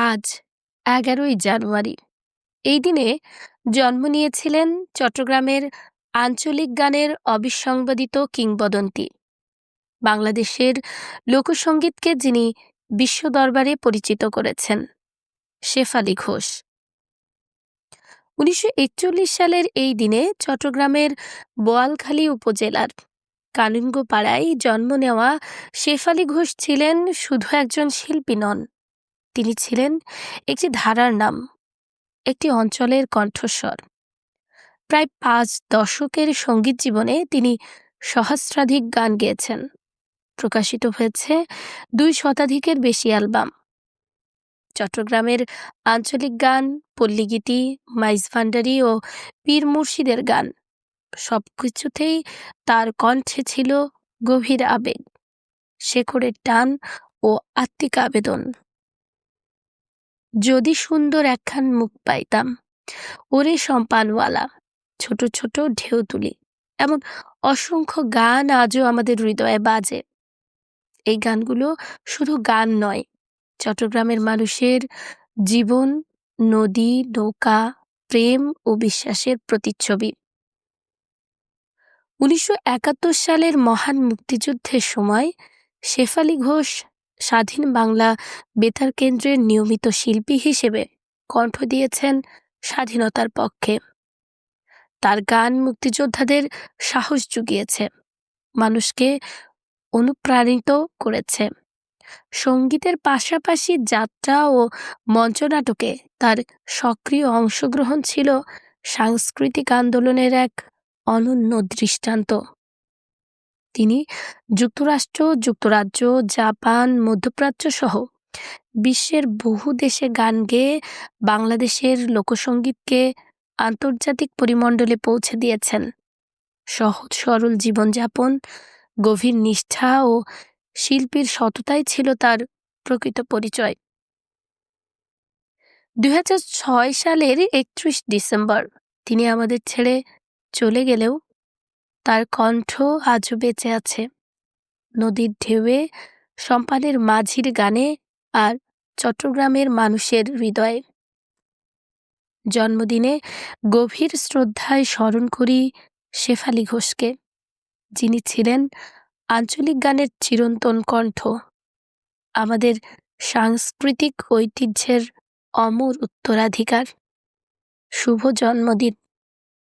আজ ১১ই জানুয়ারি। এই দিনে জন্ম নিয়েছিলেন চট্টগ্রামের আঞ্চলিক গানের অবিসংবাদিত কিংবদন্তি, বাংলাদেশের লোকসঙ্গীতকে যিনি বিশ্ব দরবারে পরিচিত করেছেন, শেফালী ঘোষ। ১৯৪১ সালের এই দিনে চট্টগ্রামের বোয়ালখালী উপজেলার কানুনগোপাড়ায় জন্ম নেওয়া শেফালী ঘোষ ছিলেন শুধু একজন শিল্পী নন, তিনি ছিলেন একটি ধারার নাম, একটি অঞ্চলের কণ্ঠস্বর। প্রায় ৫ দশকের সঙ্গীত জীবনে তিনি সহস্রাধিক গান গেয়েছেন, প্রকাশিত হয়েছে ২ শতাধিকের বেশি অ্যালবাম। চট্টগ্রামের আঞ্চলিক গান, পল্লীগীতি, মাইজ ভান্ডারি ও পীর মুর্শিদের গান, সবকিছুতেই তার কণ্ঠে ছিল গভীর আবেগ, শেকড়ের টান ও আত্মিক আবেদন। যদি সুন্দর একখান মুখ পাইতাম, ওরে সম্পানওয়ালা, ছোট ছোট ঢেউ তুলি, এমন অসংখ্য গান আজও আমাদের হৃদয়ে বাজে। এই গানগুলো শুধু গান নয়, চট্টগ্রামের মানুষের জীবন, নদী, নৌকা, প্রেম ও বিশ্বাসের প্রতিচ্ছবি। ১৯৭১ সালের মহান মুক্তিযুদ্ধের সময় শেফালী ঘোষ স্বাধীন বাংলা বেতার কেন্দ্রের নিয়মিত শিল্পী হিসেবে কণ্ঠ দিয়েছেন স্বাধীনতার পক্ষে। তার গান মুক্তিযোদ্ধাদের সাহস জুগিয়েছে, মানুষকে অনুপ্রাণিত করেছে। সঙ্গীতের পাশাপাশি যাত্রা ও মঞ্চনাটকে তার সক্রিয় অংশগ্রহণ ছিল সাংস্কৃতিক আন্দোলনের এক অনন্য দৃষ্টান্ত। তিনি যুক্তরাষ্ট্র, যুক্তরাজ্য, জাপান, মধ্যপ্রাচ্য সহ বিশ্বের বহু দেশে গান গেয়ে বাংলাদেশের লোকসঙ্গীতকে আন্তর্জাতিক পরিমণ্ডলে পৌঁছে দিয়েছেন। সহজ সরল জীবনযাপন, গভীর নিষ্ঠা ও শিল্পীর সততাই ছিল তার প্রকৃত পরিচয়। ২০০৬ সালের ৩১ ডিসেম্বর তিনি আমাদের ছেড়ে চলে গেলেও তার কণ্ঠ আজও বেঁচে আছে, নদীর ঢেউয়ে, সম্পানের মাঝির গানে আর চট্টগ্রামের মানুষের হৃদয়ে। জন্মদিনে গভীর শ্রদ্ধায় স্মরণ করি শেফালী ঘোষকে, যিনি ছিলেন আঞ্চলিক গানের চিরন্তন কণ্ঠ, আমাদের সাংস্কৃতিক ঐতিহ্যের অমর উত্তরাধিকার। শুভ জন্মদিন।